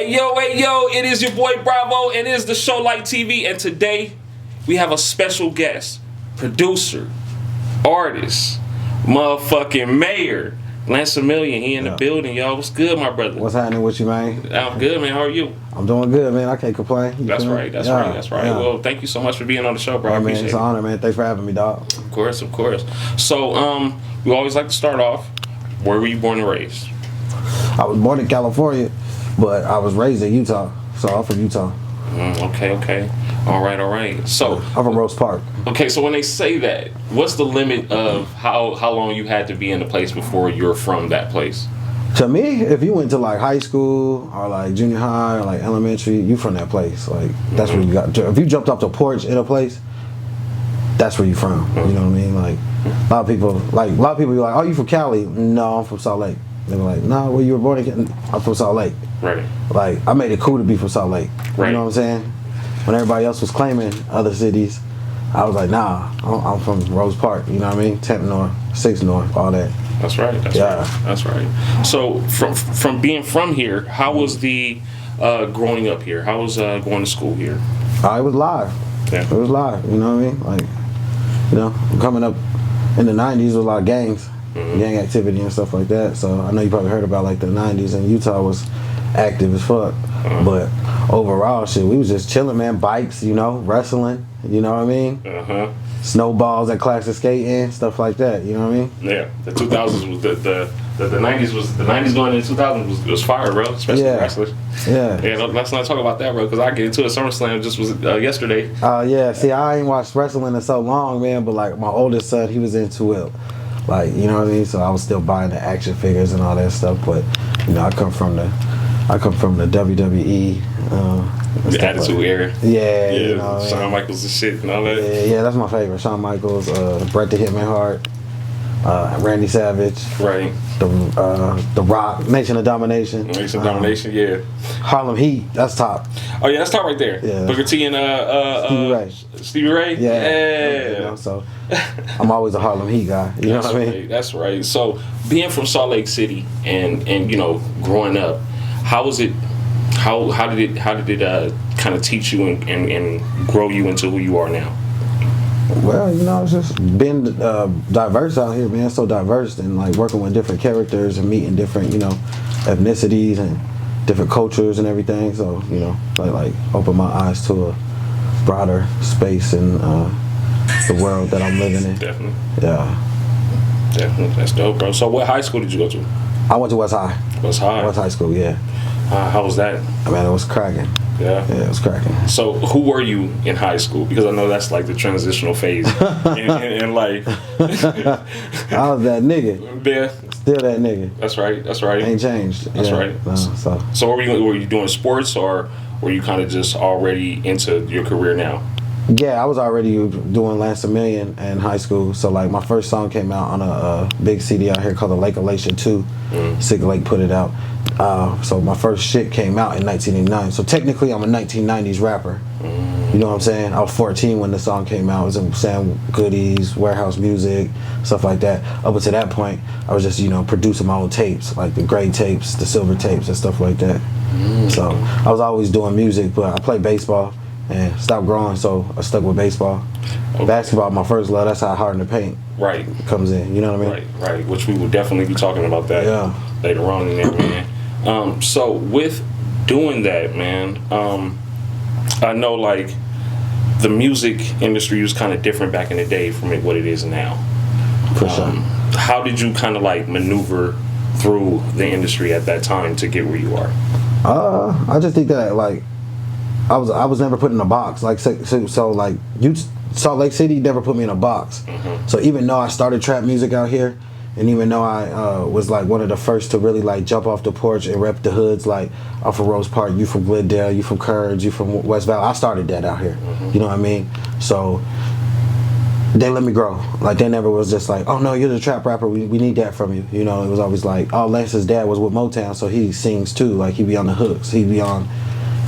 Hey yo, it is your boy Bravo, and it is the show like TV, and today we have a special guest, producer, artist, motherfucking mayor, Lance Million. He in the building, y'all. What's good, my brother? What's happening with you, man? I'm good, man. How are you? I'm doing good, man. I can't complain. That's right. Yeah. Well, thank you so much for being on the show, bro. I appreciate it's an honor, man. Thanks for having me, dog. Of course. So, we always like to start off, where were you born and raised? I was born in California, but I was raised in Utah, so I'm from Utah. Okay. All right. So I'm from Rose Park. Okay, so when they say that, what's the limit of how long you had to be in the place before you're from that place? To me, if you went to like high school or like junior high or like elementary, you from that place. Like that's where you got. If you jumped off the porch in a place, that's where you from. You know what I mean? Like a lot of people be like, "Oh, you from Cali?" No, I'm from Salt Lake. They were like, "No, where you were born again?" I'm from Salt Lake. Right. Like I made it cool to be from Salt Lake. Right. You know what I'm saying? When everybody else was claiming other cities, I was like, nah, I'm from Rose Park. You know what I mean? 10th North, 6th North, all that. That's right. That's right. So from being from here, how was the growing up here? How was going to school here? It was live. Yeah. It was live. You know what I mean? Like, coming up in the 90s, there was a lot of gangs, gang activity and stuff like that. So I know you probably heard about like the 90s, and Utah was active as fuck. But overall, shit, we was just chilling, man. Bikes, wrestling, you know what I mean? Snowballs at classic skating, stuff like that, you know what I mean? Yeah, the 2000s was the 90s was the 90s going into 2000s was fire, bro. Especially wrestlers. Yeah. Yeah, let's not talk about that, bro, because I get into it. SummerSlam just was yesterday. Yeah. See, I ain't watched wrestling in so long, man. But like my oldest son, he was into it. Like, you know what I mean? So I was still buying the action figures and all that stuff. But I come from the WWE. The Attitude Era. Yeah. Yeah, Shawn Michaels and shit and all that. Yeah, that's my favorite. Shawn Michaels, Bret the Hitman Hart, Randy Savage. Right. The Rock, Nation of Domination. Nation of Domination, yeah. Harlem Heat, that's top. Oh yeah, that's top right there. Yeah. Booker T and Stevie Ray. Stevie Ray? Yeah. So I'm always a Harlem Heat guy. You know what I mean? That's right. So being from Salt Lake City and growing up, how was it? How did it kind of teach you and grow you into who you are now? Well, it's just being diverse out here, man. So diverse, and like working with different characters and meeting different, ethnicities and different cultures and everything. So, like open my eyes to a broader space in the world that I'm living in. Definitely. Yeah. Definitely. That's dope, bro. So what high school did you go to? I went to West High. West High School, yeah. How was that? I mean, it was cracking. Yeah, it was cracking. So, who were you in high school? Because I know that's like the transitional phase in life. I was that nigga. Yeah, still that nigga. That's right. Ain't changed. That's right. No, so, were you doing sports, or were you kind of just already into your career now? Yeah, I was already doing Lance a Million in high school. So like my first song came out on a big CD out here called The Lake Elation 2. Sig Lake put it out. So my first shit came out in 1989. So technically I'm a 1990s rapper. You know what I'm saying? I was 14 when the song came out. I was in Sam Goodies, Warehouse Music, stuff like that. Up until that point, I was just, producing my own tapes, like the gray tapes, the silver tapes, and stuff like that. So I was always doing music, but I played baseball and stopped growing, so I stuck with baseball. Okay. Basketball, my first love. That's how Hard in the Paint comes in. You know what I mean? Right. Which we will definitely be talking about that later on in there, man. So with doing that, man, I know like the music industry was kind of different back in the day from what it is now. For sure. How did you kind of like maneuver through the industry at that time to get where you are? I just think that like I was never put in a box. Like so like Salt Lake City never put me in a box. So even though I started trap music out here, and even though I was like one of the first to really like jump off the porch and rep the hoods, like I'm from Rose Park, you from Glendale, you from Curds, you from West Valley. I started that out here. You know what I mean? So they let me grow. Like they never was just like, oh no, you're the trap rapper, we need that from you. It was always like, oh, Lance's dad was with Motown, so he sings too. Like he be on the hooks, he be on,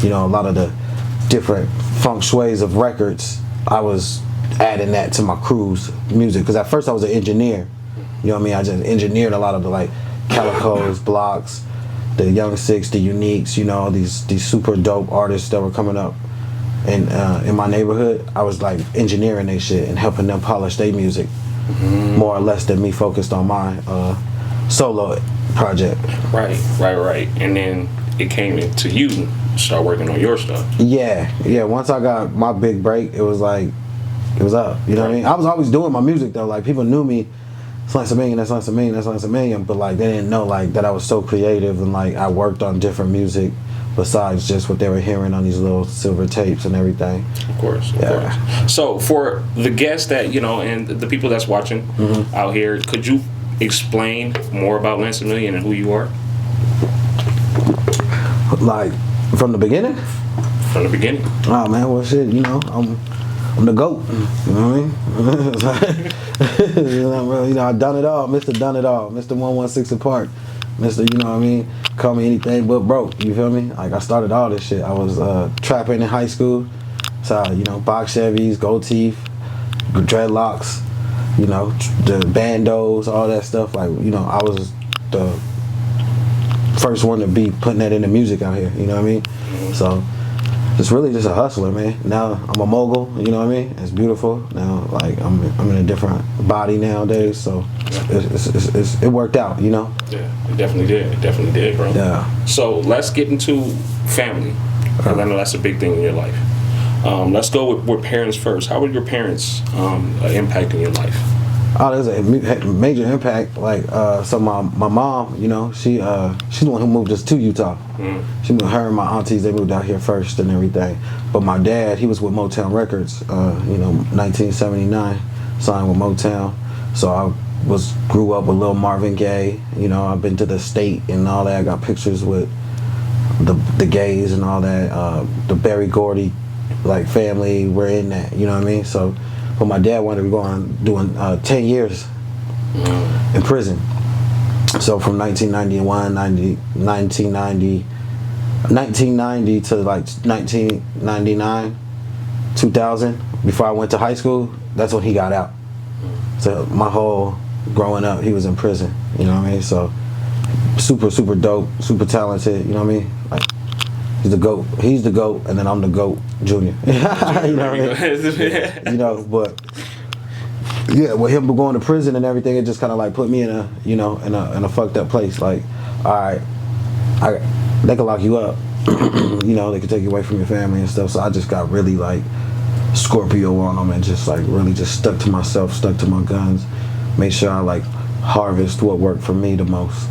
a lot of the different feng shuis of records. I was adding that to my crew's music because at first I was an engineer. You know what I mean? I just engineered a lot of the like calicos, blocks, the Young Six, the Uniques, you know, these super dope artists that were coming up in my neighborhood. I was like engineering their shit and helping them polish their music, more or less than me focused on my solo project. Right. And then it came into you to start working on your stuff. Yeah. Once I got my big break, it was like, it was up. You know what I mean? I was always doing my music though. Like people knew me. That's a million. But like they didn't know like that I was so creative and like I worked on different music besides just what they were hearing on these little silver tapes and everything. Of course. So for the guests that, you know, and the people that's watching out here, could you explain more about Lance Million and who you are? Like from the beginning? From the beginning. Oh man, well shit, you know, I'm the GOAT. You know what I mean? You know, I done it all, Mr. Done It All, Mr. 116 apart, Mr. You know what I mean? Call me anything but broke. You feel me? Like I started all this shit. I was trapping in high school, so you know, box Chevys, gold teeth, dreadlocks, you know, the bandos, all that stuff. Like you know, I was the first one to be putting that into music out here. You know what I mean? So. It's really just a hustler, man. Now I'm a mogul, you know what I mean? It's beautiful. Now, like I'm in a different body nowadays, so it worked out, you know. Yeah, it definitely did, bro. Yeah. So let's get into family, because I know that's a big thing in your life. Let's go with parents first. How were your parents impacting your life? Oh, there's a major impact. Like, so my mom, you know, she's the one who moved us to Utah. She moved, her and my aunties, they moved out here first and everything. But my dad, he was with Motown Records, you know, 1979, signed with Motown. So I grew up with Lil Marvin Gaye. You know, I've been to the state and all that. I got pictures with the Gays and all that. The Berry Gordy, like, family, we're in that, you know what I mean? So. But my dad wanted to go on doing 10 years in prison. So from 1990 to like 1999, 2000, before I went to high school, that's when he got out. So my whole growing up, he was in prison, you know what I mean? So super dope, super talented, you know what I mean? Like, he's the GOAT, and then I'm the GOAT Junior. You know what I mean? You know, but yeah, with him going to prison and everything, it just kind of like put me in a, you know, in a fucked up place. Like, all right, they can lock you up, you know, they can take you away from your family and stuff. So I just got really like Scorpio on them and just like really just stuck to myself, stuck to my guns, made sure I like harvest what worked for me the most.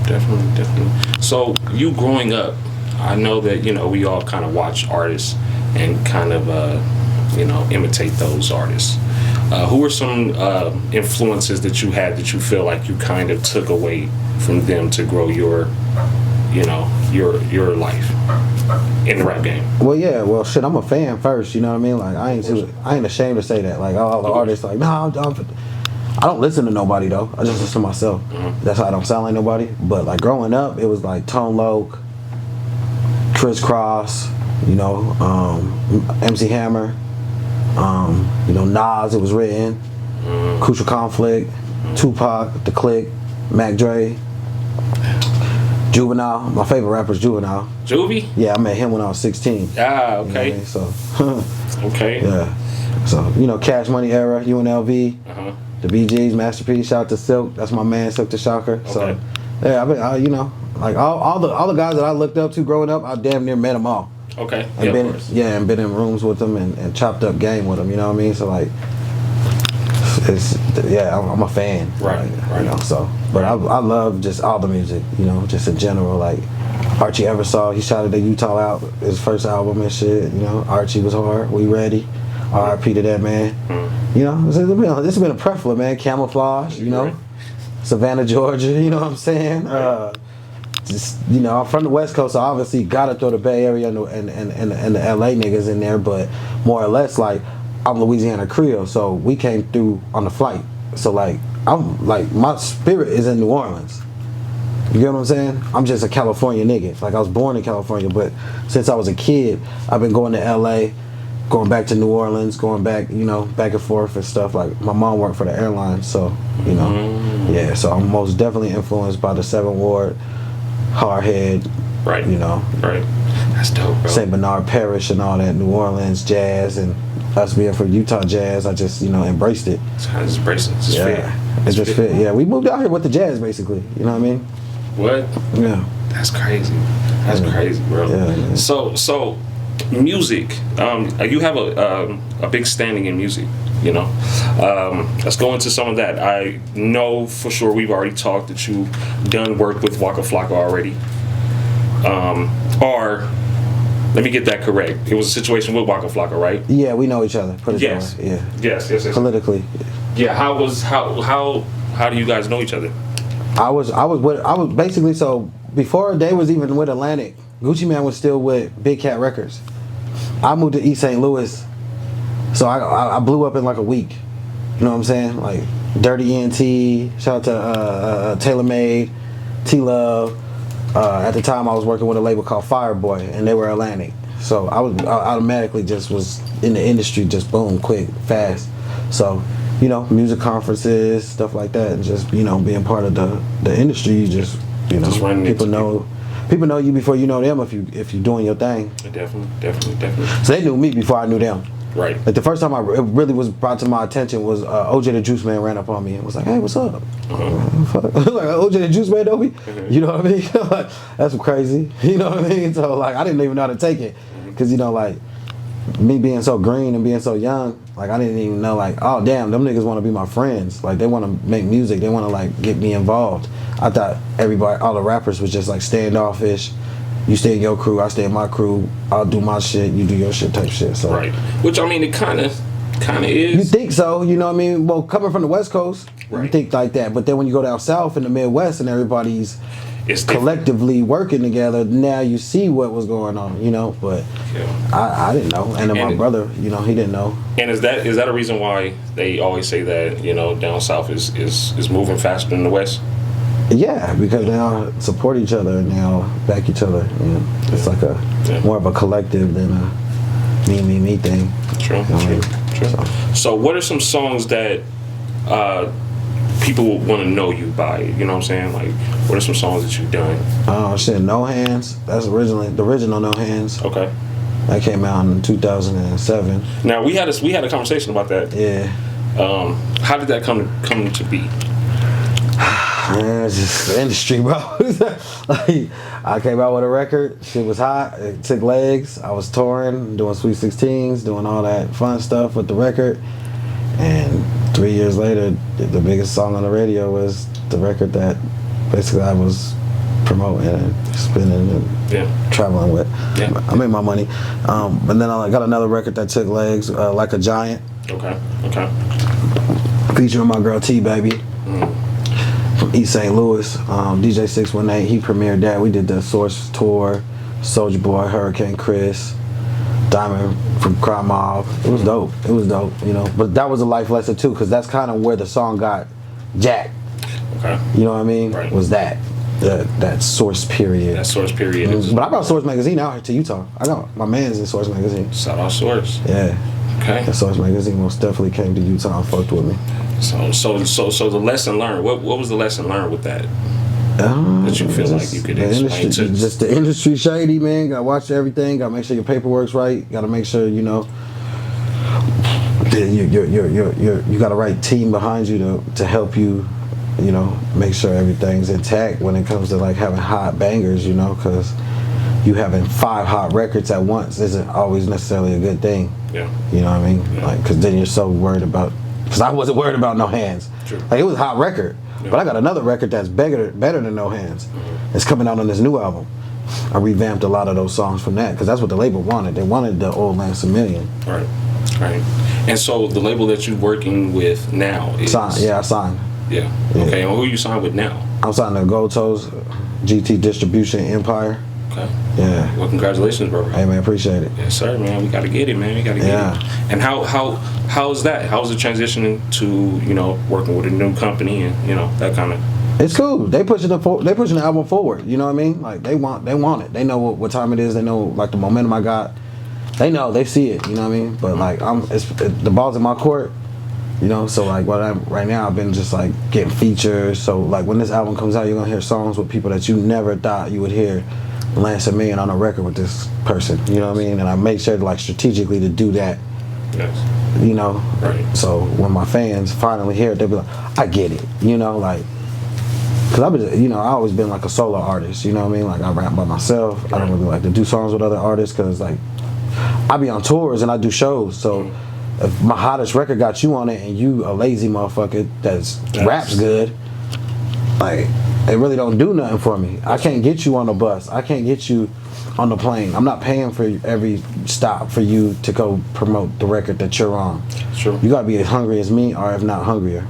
Definitely. So you growing up, I know that, you know, we all kind of watch artists and kind of, you know, imitate those artists. Who were some influences that you had that you feel like you kind of took away from them to grow your, you know, your life in the rap game? Well, yeah, well, shit, I'm a fan first, you know what I mean? Like, I ain't ashamed to say that. Like, all the artists, like, I don't listen to nobody, though. I just listen to myself. That's how I don't sound like nobody. But, like, growing up, it was, like, Tone Loc, Criss Cross, you know, MC Hammer, you know, Nas, it was written, Crucial Conflict, Tupac, The Click, Mac Dre, Juvenile. My favorite rapper is Juvenile. Juvie? Yeah, I met him when I was 16. Ah, okay. You know what I mean? So, okay. Yeah. So, you know, Cash Money era, UNLV, the BGs, Masterpiece, shout out to Silk. That's my man, Silk the Shocker. Okay. So, yeah, you know, like all the guys that I looked up to growing up, I damn near met them all. Okay. And been in rooms with them and chopped up game with them. You know what I mean? So like, I'm a fan. Right. You know, so but I love just all the music. You know, just in general. Like Archie Eversaw, he shouted the Utah out, his first album and shit. You know, Archie was hard. We ready. R.I.P. to that man. You know, this has been a plethora, man. Camouflage. You know, Savannah, Georgia. You know what I'm saying? Just, you know, I'm from the West Coast, so obviously gotta throw the Bay Area and the LA niggas in there, but more or less like I'm Louisiana Creole, so we came through on the flight. So like I'm like my spirit is in New Orleans. You get what I'm saying? I'm just a California nigga. Like I was born in California, but since I was a kid, I've been going to LA, going back to New Orleans, going back, you know, back and forth and stuff. Like my mom worked for the airline, so you know, yeah. So I'm most definitely influenced by the 7th Ward. Hardhead. Right. You know. Right. That's dope, bro. St. Bernard Parish and all that, New Orleans jazz, and us being from Utah jazz, I just, embraced it. It's kind of just embracing it. Just fit. It just fit. Yeah, we moved out here with the jazz, basically. You know what I mean? What? Yeah. That's crazy. That's crazy, bro. Yeah. So, music. You have a big standing in music. Let's go into some of that. I know for sure we've already talked that you've done work with Waka Flocka already. Or let me get that correct. It was a situation with Waka Flocka, right? Yeah, we know each other. Put it Yes. that way. Yeah. Yes. Politically. Yeah. How do you guys know each other? I was basically, so before they was even with Atlantic, Gucci Mane was still with Big Cat Records. I moved to East St. Louis, so I blew up in like a week. You know what I'm saying? Like Dirty ENT, shout out to Taylor Made, T Love. At the time I was working with a label called Fireboy, and they were Atlantic. So I automatically just was in the industry, just boom, quick, fast. So, music conferences, stuff like that, and just, being part of the industry, you just people know you before you know them if you're doing your thing. Definitely. So they knew me before I knew them. Right. Like the first time it really was brought to my attention was OJ the Juice Man ran up on me and was like, "Hey, what's up?" Like OJ the Juice Man know me. You know what I mean? Like, that's crazy. You know what I mean? So like I didn't even know how to take it because like me being so green and being so young, like I didn't even know like, oh damn, them niggas want to be my friends. Like they want to make music. They want to like get me involved. I thought all the rappers was just like standoffish. You stay in your crew, I stay in my crew. I'll do my shit, you do your shit type shit. So right, which I mean, it kind of is. You think so? You know what I mean? Well, coming from the West Coast, right. You think like that. But then when you go down south in the Midwest and everybody's collectively working together, now you see what was going on. But I didn't know, and then my brother, he didn't know. And is that a reason why they always say that down south is moving faster than the West? Yeah, because they all support each other and they all back each other. It's like more of a collective than a me thing. True. So what are some songs that people want to know you by? You know what I'm saying? Like, what are some songs that you've done? Oh shit, No Hands. That's the original No Hands. Okay. That came out in 2007. Now we had a conversation about that. Yeah. How did that come to be? Man, it's just the industry, bro. Like, I came out with a record. Shit was hot. It took legs. I was touring, doing Sweet 16s, doing all that fun stuff with the record. And 3 years later, the biggest song on the radio was the record that basically I was promoting and spinning and traveling with. Yeah. I made my money. But then I got another record that took legs, Like a Giant. Okay. Featuring my girl T, baby. From East St. Louis, DJ 618, he premiered that. We did the Source tour, Soulja Boy, Hurricane Chris, Diamond from Crime Mob. It was dope. But that was a life lesson too, because that's kind of where the song got jacked. Okay. You know what I mean? Right. Was that Source period? That Source period. But I got Source Magazine out here to Utah. I got my man's in Source Magazine. Shout out Source. Yeah. Okay. That Source Magazine most definitely came to Utah and fucked with me. So the lesson learned. What was the lesson learned with that? That you feel like you could explain to? Just the industry shady, man. Gotta watch everything. Gotta make sure your paperwork's right. Gotta make sure you got a right team behind you to help you. Make sure everything's intact when it comes to like having hot bangers. Because you having 5 hot records at once isn't always necessarily a good thing. Yeah. You know what I mean? Yeah. Like, because then you're so worried about. Because I wasn't worried about No Hands. True. Like, it was a hot record. Yeah. But I got another record that's better than No Hands. Mm-hmm. It's coming out on this new album. I revamped a lot of those songs from that because that's what the label wanted. They wanted the old Lance Million. Right. And so the label that you're working with now is... I signed. Yeah. Okay, and who you signed with now? I'm signed to Gold Toes, GT Distribution Empire. Okay. Yeah. Well, congratulations, bro. Hey, man, appreciate it. Yes, sir, man. We got to get it, man. We got to get it. And how's that? How's the transition to, working with a new company and, that kind of... It's cool. They pushing the album forward. You know what I mean? Like, they want it. They know what time it is. They know, like, the momentum I got. They know. They see it. You know what I mean? But, like, the ball's in my court. You know, so like right now I've been just like getting features. So like when this album comes out, you're gonna hear songs with people that you never thought you would hear lance a million on a record with this person. You know what I mean? And I make sure to like strategically to do that. Yes. You know? Right. So when my fans finally hear it, they'll be like, I get it. You know, like, cause I've been, you know, I always been like a solo artist. You know what I mean? Like I rap by myself. Right. I don't really like to do songs with other artists cause like I be on tours and I do shows. So if my hottest record got you on it and you a lazy motherfucker that's raps good, like it really don't do nothing for me. I can't get you on the bus. I can't get you on the plane. I'm not paying for every stop for you to go promote the record that you're on. Sure. You gotta be as hungry as me or if not hungrier.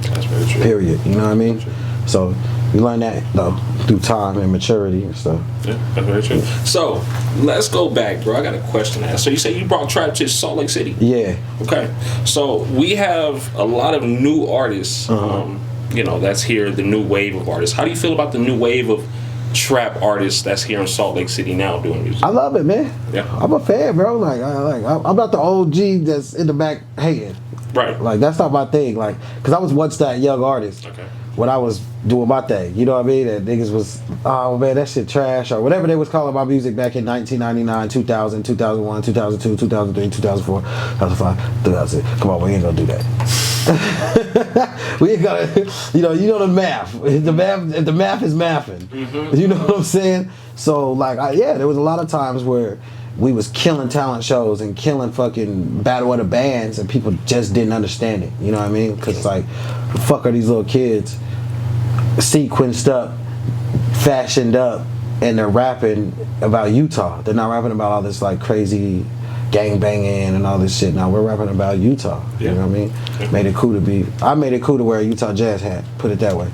That's very true. Period. You know what I mean? So you learn that though through time and maturity and stuff. Yeah, that's very true. So let's go back, bro. I got a question to ask. So you say you brought trap to Salt Lake City? Yeah. Okay. So we have a lot of new artists. You know, that's here, the new wave of artists. How do you feel about the new wave of trap artists that's here in Salt Lake City now doing music? I love it, man. Yeah. I'm a fan, bro. I'm not the OG that's in the back hating. Right. Like that's not my thing. Like, cause I was once that young artist. Okay. When I was doing my thing, you know what I mean? And niggas was, oh man, that shit trash or whatever they was calling my music back in 1999, 2000, 2001, 2002, 2003, 2004, 2005, 2006. Come on, we ain't gonna do that. We ain't gonna, you know the math. If the math is mathing. Mm-hmm. You know what I'm saying? So like, there was a lot of times where we was killing talent shows and killing fucking battle of the bands and people just didn't understand it. You know what I mean? Cause like, the fuck are these little kids sequenced up, fashioned up, and they're rapping about Utah. They're not rapping about all this like crazy gang banging and all this shit. Now we're rapping about Utah. You know what I mean? Yeah. Made it cool to be. I made it cool to wear a Utah Jazz hat. Put it that way.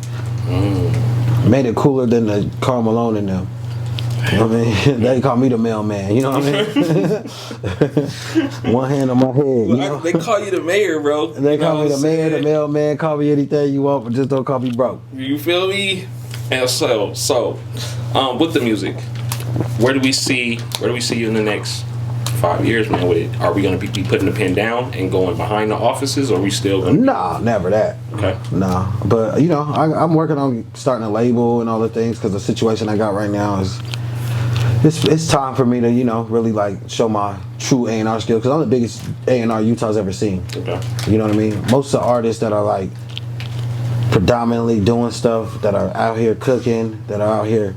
Made it cooler than the Karl Malone and them. You know what I mean? They call me the mailman. You know what I mean? One hand on my head. You know? They call you the mayor, bro. They call me the mayor, the mailman. Call me anything you want, but just don't call me broke. You feel me? And so, with the music, where do we see you in the next 5 years, man? With it, are we gonna be putting the pen down and going behind the offices, or are we still gonna? Nah, never that. Okay. Nah, but you know, I'm working on starting a label and all the things because the situation I got right now is. It's time for me to, you know, really like show my true A&R skills because I'm the biggest A&R Utah's ever seen. Okay. You know what I mean? Most of the artists that are like predominantly doing stuff, that are out here cooking, that are out here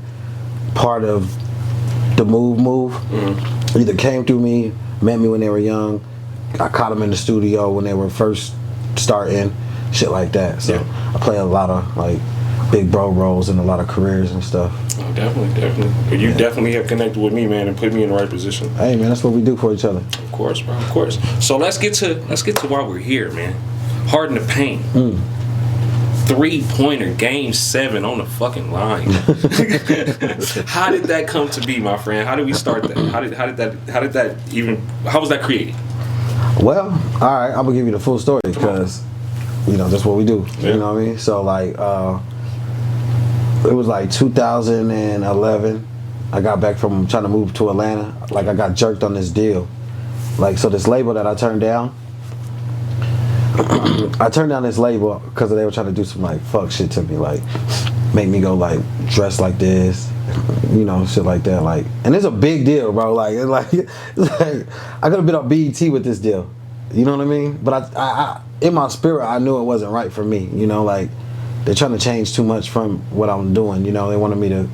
part of the move, either came through me, met me when they were young, I caught them in the studio when they were first starting, shit like that. So I play a lot of like big bro roles in a lot of careers and stuff. Oh, definitely. But you definitely have connected with me, man, and put me in the right position. Hey, man, that's what we do for each other. Of course, bro. Of course. So let's get to why we're here, man. Hard in the paint. 3-pointer, game 7 on the fucking line. How did that come to be, my friend? How did we start that? How was that created? Well, all right, I'm gonna give you the full story because, you know, that's what we do. Yeah. You know what I mean? So like, it was like 2011. I got back from trying to move to Atlanta. Like I got jerked on this deal. Like, so this label that I turned down, I turned down this label because they were trying to do some like fuck shit to me, like make me go like dress like this, you know, shit like that. Like, and it's a big deal, bro. Like I could have been on BET with this deal, you know what I mean? But I in my spirit, I knew it wasn't right for me, you know, like. They're trying to change too much from what I'm doing. You know, they wanted me to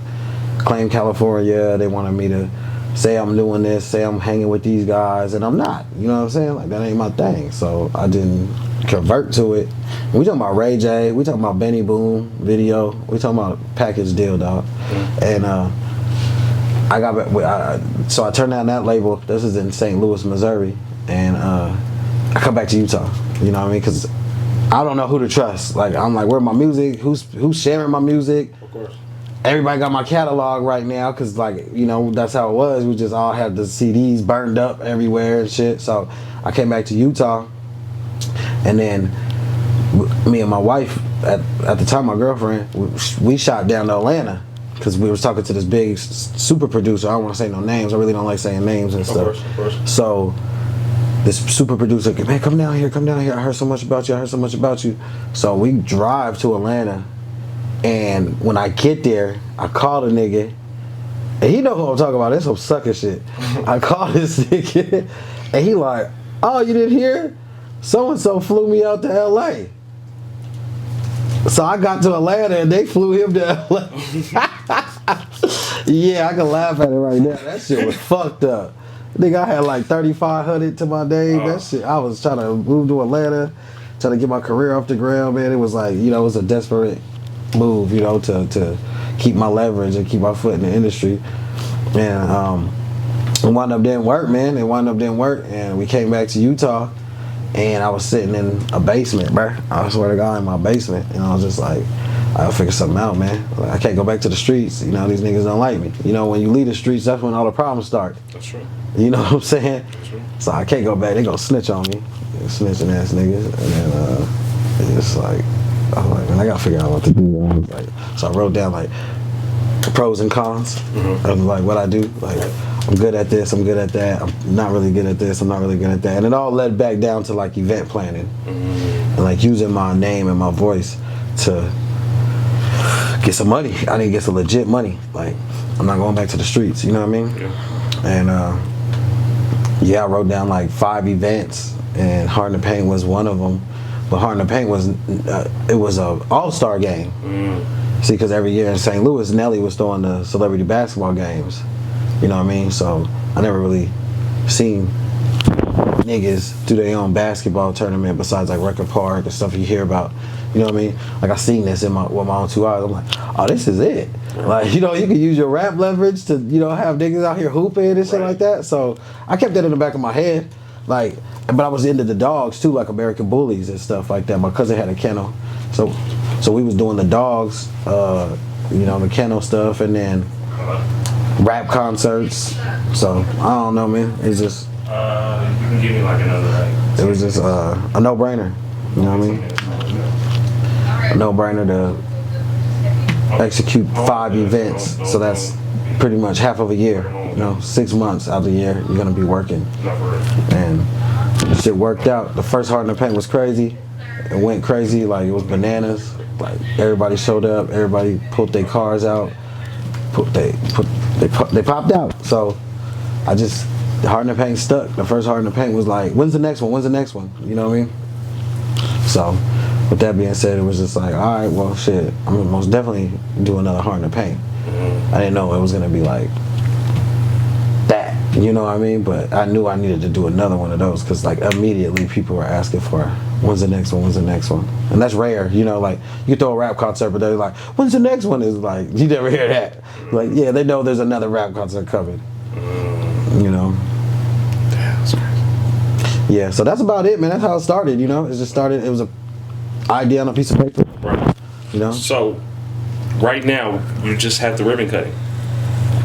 claim California. They wanted me to say I'm doing this, say I'm hanging with these guys, and I'm not. You know what I'm saying? Like, that ain't my thing. So I didn't convert to it. We talking about Ray J. We talking about Benny Boom video. We talking about package deal, dog. And I got back. So I turned down that label. This is in St. Louis, Missouri, and I come back to Utah. You know what I mean? Because I don't know who to trust. Like, I'm like, where my music? Who's sharing my music? Of course. Everybody got my catalog right now because, like, you know, that's how it was. We just all had the CDs burned up everywhere and shit. So I came back to Utah, and then me and my wife, at the time, my girlfriend, we shot down to Atlanta because we was talking to this big super producer. I don't want to say no names. I really don't like saying names and stuff. Of course. So this super producer, man, come down here. I heard so much about you. So we drive to Atlanta, and when I get there, I call the nigga, and he know who I'm talking about. That's some sucker shit. I call this nigga, and he like, oh, you didn't hear? So and so flew me out to L.A. So I got to Atlanta, and they flew him to L.A. Yeah, I can laugh at it right now. That shit was fucked up. Nigga, I had like 3,500 to my name. That shit, I was trying to move to Atlanta, trying to get my career off the ground, man. It was like, you know, it was a desperate move, you know, to keep my leverage and keep my foot in the industry. And it wound up didn't work, man. It wound up didn't work, and we came back to Utah, and I was sitting in a basement, bro. I swear to God, in my basement, and I was just like, I'll figure something out, man. Like, I can't go back to the streets. You know, these niggas don't like me. You know, when you leave the streets, that's when all the problems start. That's true. You know what I'm saying? That's true. So I can't go back. They gonna snitch on me. Snitching ass niggas. And then it's like, I was like, man, I gotta figure out what to do. Like, so I wrote down like the pros and cons of like what I do. Like, I'm good at this, I'm good at that. I'm not really good at this, I'm not really good at that. And it all led back down to like event planning. And like using my name and my voice to get some money. I need to get some legit money. Like, I'm not going back to the streets, you know what I mean? Yeah. And yeah, I wrote down like 5 events, and Hard in the Paint was one of them. But Hard in the Paint was it was a all-star game. See, because every year in St. Louis, Nelly was throwing the celebrity basketball games. You know what I mean? So I never really seen niggas do their own basketball tournament besides like Record Park and stuff you hear about. You know what I mean? Like, I seen this with my own 2 eyes. I'm like, oh, this is it. Like, you know, you can use your rap leverage to, you know, have niggas out here hooping and shit like that. So I kept that in the back of my head. Like, but I was into the dogs too, like American Bullies and stuff like that. My cousin had a kennel. So we was doing the dogs, you know, the kennel stuff, and then rap concerts. So I don't know, man. It's just you can give me like another like. It was just a no-brainer. You know what I mean? A no-brainer to execute 5 events. So that's pretty much half of a year. You know, 6 months out of the year you're gonna be working. And shit worked out. The first Hard in the Paint was crazy. It went crazy, like it was bananas. Like, everybody showed up, everybody pulled their cars out, they popped out. So I just, the Hard in the Paint stuck. The first Hard in the Paint was like, when's the next one? When's the next one? You know what I mean? So with that being said, it was just like, all right, well, shit, I'm gonna most definitely do another Hard in the Paint. I didn't know it was gonna be like that, you know what I mean? But I knew I needed to do another one of those, because like immediately people were asking for, when's the next one? When's the next one? And that's rare, you know, like you throw a rap concert, but they're like, when's the next one? Is like, you never hear that. Like, yeah, they know there's another rap concert coming, you know? That's crazy. Yeah, so that's about it, man. That's how it started, you know? It just started, it was a idea on a piece of paper. Right. You know? So, right now, you just had the ribbon cutting.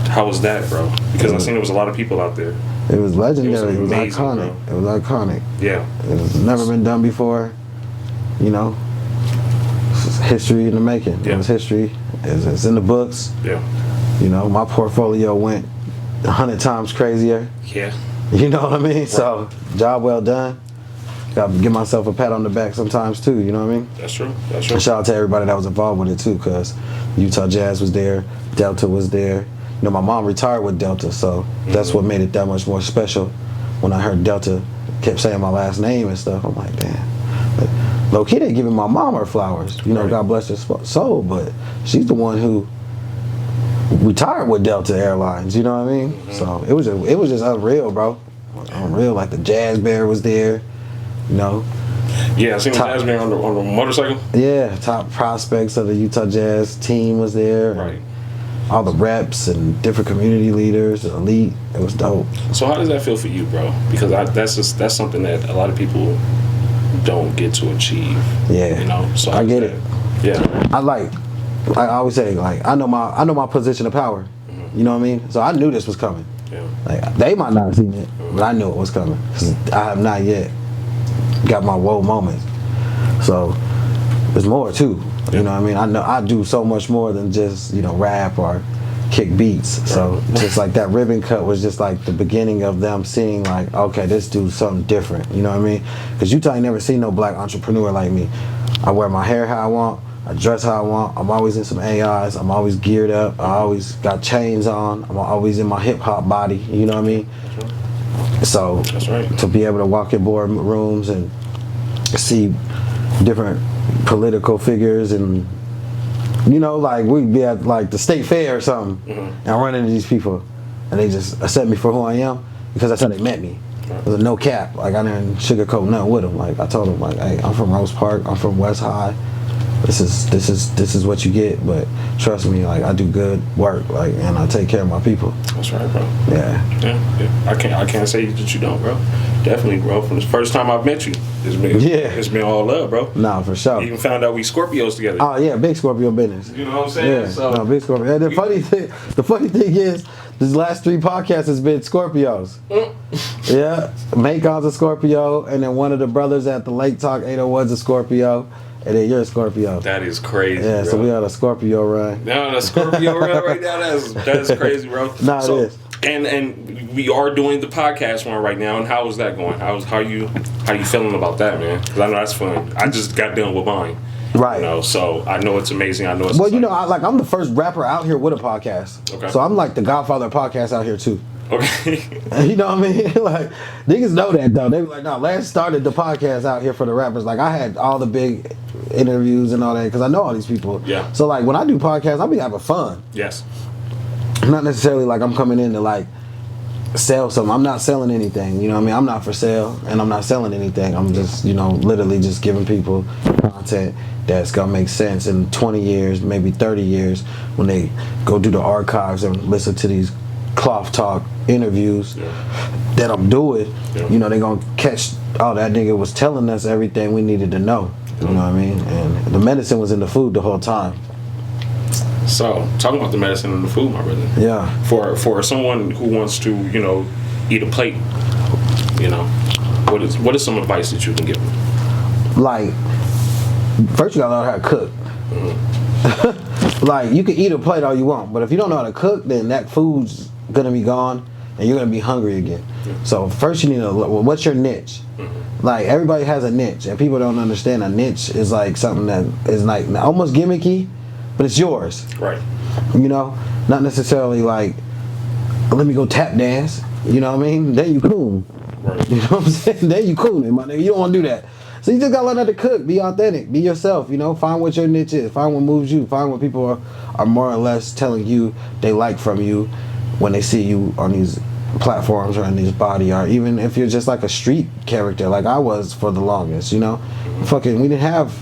How was that, bro? Because I seen there was a lot of people out there. It was legendary. It was amazing, iconic. bro. It was iconic. Yeah. It was never been done before. You know? It's history in the making. Yeah. It was history. It's in the books. Yeah. You know, my portfolio went 100 times crazier. Yeah. You know what I mean? Right. So, job well done. Got to give myself a pat on the back sometimes too, you know what I mean? That's true. That's true. And shout out to everybody that was involved with it too, because Utah Jazz was there, Delta was there. You know, my mom retired with Delta, so that's what made it that much more special. When I heard Delta kept saying my last name and stuff, I'm like, damn. But low-key, they giving my mom her flowers. You know, God bless her soul, but she's the one who retired with Delta Airlines, you know what I mean? So it was just unreal, bro. Unreal. Like the Jazz Bear was there, you know. Yeah, I seen the Jazz Bear on the motorcycle. Yeah, top prospects of the Utah Jazz team was there. Right. All the reps and different community leaders, elite. It was dope. So how does that feel for you, bro? Because that's something that a lot of people don't get to achieve. Yeah. You know. So I get it. Yeah. I always say, like, I know my position of power. You know what I mean? So I knew this was coming. Yeah. Like, they might not have seen it, but I knew it was coming. 'Cause I have not yet got my whoa moments. So there's more too. You know what I mean? I know I do so much more than just, you know, rap or, kick beats. So just like that ribbon cut was just like the beginning of them seeing like, okay, this dude's something different. You know what I mean? Because Utah ain't never seen no black entrepreneur like me. I wear my hair how I want. I dress how I want. I'm always in some AIs. I'm always geared up. I always got chains on. I'm always in my hip hop body. You know what I mean? So That's right. To be able to walk in board rooms and see different political figures, and you know, like we'd be at like the state fair or something, and I run into these people, and they just accept me for who I am because that's how they met me. It was no cap. Like I didn't sugarcoat nothing with them. Like I told them, like, hey, I'm from Rose Park. I'm from West High. This is what you get, but trust me, like I do good work, like, and I take care of my people. That's right, bro. Yeah. I can't say that you don't, bro. Definitely, bro. From the first time I've met you, it's been all love, bro. Nah, for sure. You even found out we Scorpios together. Oh yeah, big Scorpio business. You know what I'm saying? Yeah, So no, big Scorpio. And the funny thing is, these last 3 podcasts has been Scorpios. Yeah, Macon's a Scorpio, and then one of the brothers at the Lake Talk 801's a Scorpio. And then you're a Scorpio. That is crazy. Yeah, bro. So we on a Scorpio run. No, the Scorpio run right now. That's crazy, bro. Nah, so, it is. And we are doing the podcast one right now. And how is that going? How you feeling about that, man? Because I know that's fun. I just got done with mine. Right. You know, so I know it's amazing. I know it's well, exciting. you know, I'm the first rapper out here with a podcast. Okay. So I'm like the godfather of podcasts out here too. Okay. You know what I mean? Like niggas know that though. They be like, no, Lance started the podcast out here for the rappers. Like I had all the big interviews and all that because I know all these people. Yeah. So like when I do podcasts, I be having fun. Yes. Not necessarily like I'm coming in to like sell something. I'm not selling anything. You know what I mean? I'm not for sale and I'm not selling anything. I'm just, you know, literally just giving people content that's gonna make sense in 20 years, maybe 30 years when they go do the archives and listen to these cloth talk interviews that I'm doing. You know, they gonna catch, oh, that nigga was telling us everything we needed to know. You know what I mean? And the medicine was in the food the whole time. So, talking about the medicine and the food, my brother. Yeah. For someone who wants to, you know, eat a plate, you know, what is some advice that you can give them? Like, first you gotta learn how to cook. Like, you can eat a plate all you want, but if you don't know how to cook, then that food's gonna be gone and you're gonna be hungry again. So first you need to, well, what's your niche? Like everybody has a niche and people don't understand a niche is like something that is like almost gimmicky, but it's yours. Right. You know, not necessarily like, let me go tap dance. You know what I mean? Then you coon. Right. You know what I'm saying? Then you cooning, my nigga. You don't want to do that. So you just gotta learn how to cook, be authentic, be yourself, you know, find what your niche is, find what moves you, find what people are more or less telling you they like from you when they see you on these platforms or in these body art, even if you're just like a street character like I was for the longest, you know. Fucking, we didn't have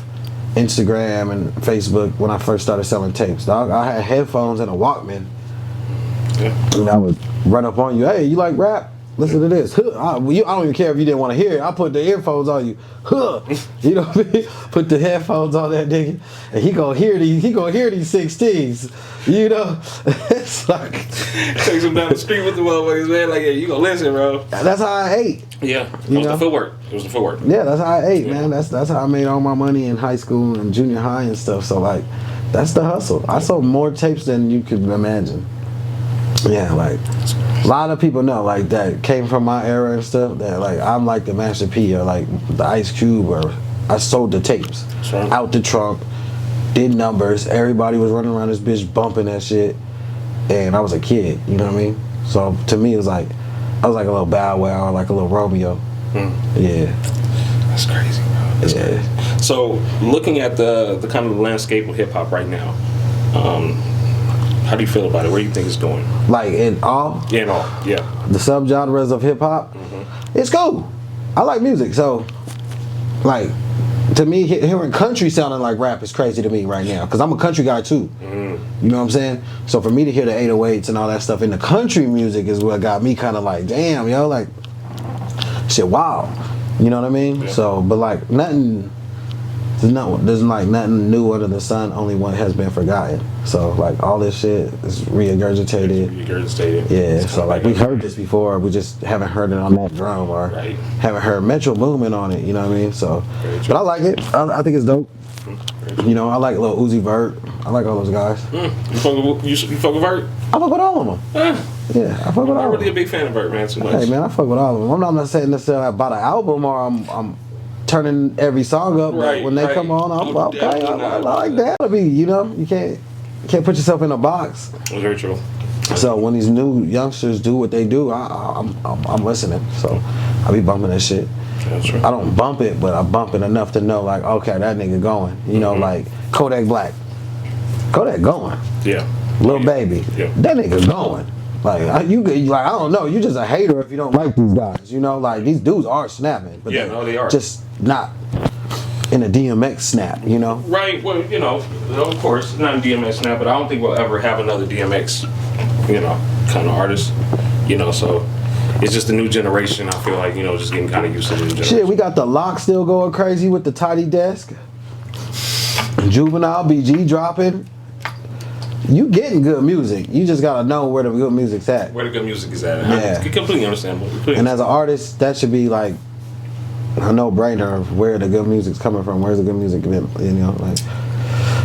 Instagram and Facebook when I first started selling tapes, dog. I had headphones and a Walkman. Yeah. And I would run up on you, hey, you like rap? Listen to this. I don't even care if you didn't want to hear it. I put the earphones on you. You know what I mean? Put the headphones on that nigga, and he gonna hear these 16s. You know, it's like takes him down the street with the motherfuckers, man. Like, yeah, you gonna listen, bro. That's how I ate. Yeah, it was the footwork. It was the footwork. Yeah, that's how I ate, man. That's how I made all my money in high school and junior high and stuff. So like, that's the hustle. I sold more tapes than you could imagine. Yeah, like a lot of people know like that came from my era and stuff. That like I'm like the Master P or like the Ice Cube, or I sold the tapes out the trunk, did numbers. Everybody was running around this bitch bumping that shit, and I was a kid. You know what I mean? So to me, it was like I was like a little Bow Wow, like a little Romeo. Yeah, that's crazy, bro. That's crazy. So looking at the kind of landscape of hip hop right now. How do you feel about it? Where do you think it's going? Like in all? Yeah, in all. Yeah. The subgenres of hip hop? It's cool. I like music, so like to me, hearing country sounding like rap is crazy to me right now, because I'm a country guy too. You know what I'm saying? So for me to hear the 808s and all that stuff in the country music is what got me kind of like, damn, yo, like shit, wow. You know what I mean? Yeah. So, but like there's like nothing new under the sun. Only one has been forgotten. So like all this shit is regurgitated. Yeah. So like we heard this before, we just haven't heard it on that drum or haven't heard Metro Boomin on it. You know what I mean? So, but I like it. I think it's dope. You know, I like Lil Uzi Vert. I like all those guys. You fuck with Vert? I fuck with all of them. Yeah, I fuck with all of them. I'm not really a big fan of Vert, man, too much. Hey, man, I fuck with all of them. I'm not saying necessarily about an album or I'm turning every song up. But when they come on, I'm okay. I like that. You know, you can't put yourself in a box. Very true. So when these new youngsters do what they do, I'm listening. So I be bumping that shit. That's right. I don't bump it, but I bump it enough to know, like, okay, that nigga going. You know, like Kodak Black. Kodak going. Yeah. Lil Baby. Yeah. That nigga going. Like I don't know. You just a hater if you don't like these guys. You know, like these dudes are snapping, but they are just not in a DMX snap. You know. Right. Well, you know, of course, not a DMX snap, but I don't think we'll ever have another DMX, you know, kind of artist. You know, so it's just a new generation. I feel like, you know, just getting kind of used to the new generation. Shit, we got the Lock still going crazy with the Tidy Desk. Juvenile BG dropping. You getting good music. You just gotta know where the good music's at. Where the good music is at. Yeah. Completely understandable. And as an artist, that should be like a no-brainer of where the good music's coming from. Where's the good music been? You know, like.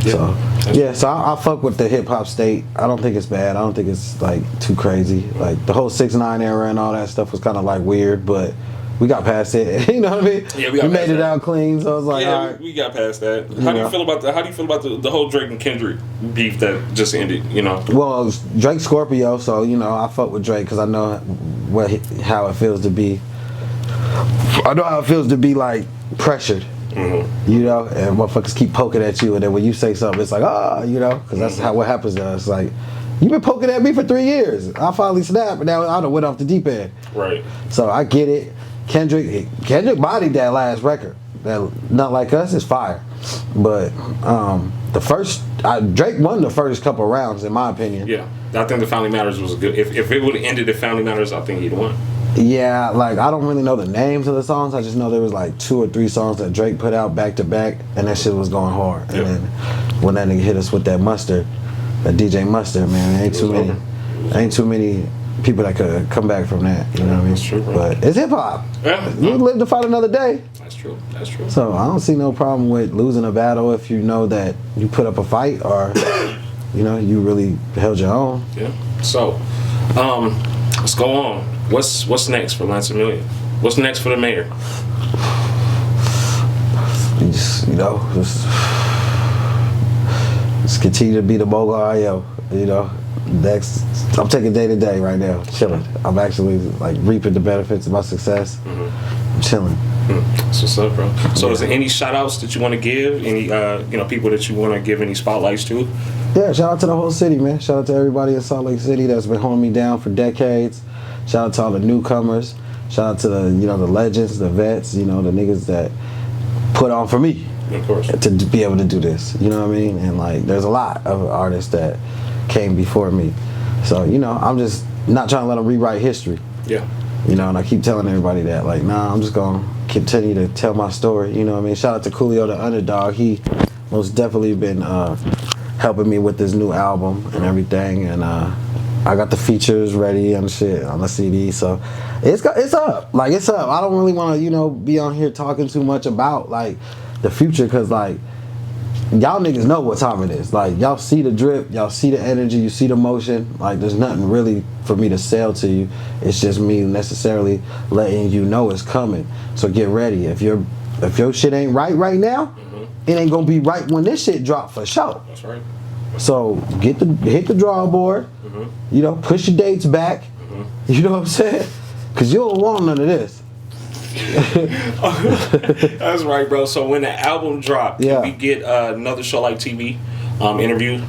Yeah. So I fuck with the hip hop state. I don't think it's bad. I don't think it's like too crazy. Like the whole 6ix9ine era and all that stuff was kind of like weird, but we got past it. You know what I mean? Yeah, we made it out clean. So I was like, all right. we got past that. How do you feel about that? How do you feel about the whole Drake and Kendrick beef that just ended? You know. Well, it was Drake Scorpio, so you know I fuck with Drake because I know how it feels to be. I know how it feels to be like pressured. Mm-hmm. You know, and motherfuckers keep poking at you, and then when you say something, it's like, you know, because that's what happens to us. Like, you've been poking at me for 3 years. I finally snapped, and now I done went off the deep end. Right. So I get it. Kendrick bodied that last record. That Not Like Us is fire, but Drake won the first couple rounds in my opinion. Yeah, I think the Family Matters was good. If it would have ended at Family Matters, I think he'd won. Yeah, like I don't really know the names of the songs. I just know there was like 2 or 3 songs that Drake put out back to back, and that shit was going hard. And then when that nigga hit us with that Mustard, that DJ Mustard, man, ain't too many people that could come back from that. You know what I mean? That's true, bro. But it's hip hop. Yeah. You live to fight another day. That's true. So I don't see no problem with losing a battle if you know that you put up a fight or you know you really held your own. Yeah. So, let's go on. What's next for Lance Million? What's next for the mayor? Just continue to be the mogul IO. You know, next I'm taking day to day right now, chilling. I'm actually like reaping the benefits of my success. I'm chilling. That's what's up, bro. So, is there any shout outs that you want to give? Any people that you want to give any spotlights to? Yeah, shout out to the whole city, man. Shout out to everybody in Salt Lake City that's been holding me down for decades. Shout out to all the newcomers. Shout out to the legends, the vets, the niggas that put on for me. Of course. To be able to do this. You know what I mean? And like there's a lot of artists that came before me. So, I'm just not trying to let them rewrite history. Yeah. And I keep telling everybody that, like, nah, I'm just gonna continue to tell my story. You know what I mean? Shout out to Coolio the Underdog. He most definitely been helping me with this new album and everything, and I got the features ready and shit on the CD, so it's up. Like, it's up. I don't really want to, be on here talking too much about like the future, cause like y'all niggas know what time it is. Like, y'all see the drip, y'all see the energy, you see the motion. Like, there's nothing really for me to sell to you. It's just me necessarily letting you know it's coming. So get ready. If your shit ain't right now, it ain't gonna be right when this shit drop for sure. That's right. So hit the drawing board. Push your dates back. You know what I'm saying? Cause you don't want none of this. That's right, bro. So when the album dropped, can we get another Show Like TV interview?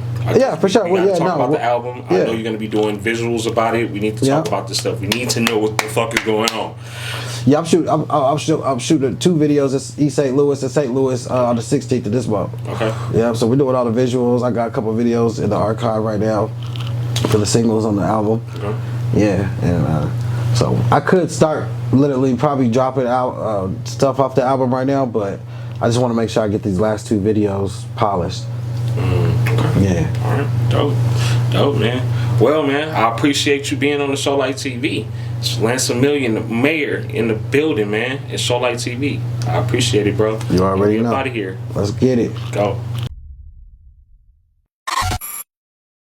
For sure. We gotta talk about the album. I know you're gonna be doing visuals about it. We need to talk about this stuff. We need to know what the fuck is going on. Yeah, I'm shooting 2 videos in East St. Louis and St. Louis on the 16th of this month. Okay. Yeah, so we're doing all the visuals. I got a couple of videos in the archive right now for the singles on the album. Okay. Yeah, and so I could start literally probably dropping out stuff off the album right now, but I just want to make sure I get these last 2 videos polished. Okay. Yeah. All right. Dope, man. Well, man, I appreciate you being on the Show Like TV. It's Lance Million, the mayor, in the building, man. It's Show Like TV. I appreciate it, bro. You already know. Out of here. Let's get it. Go.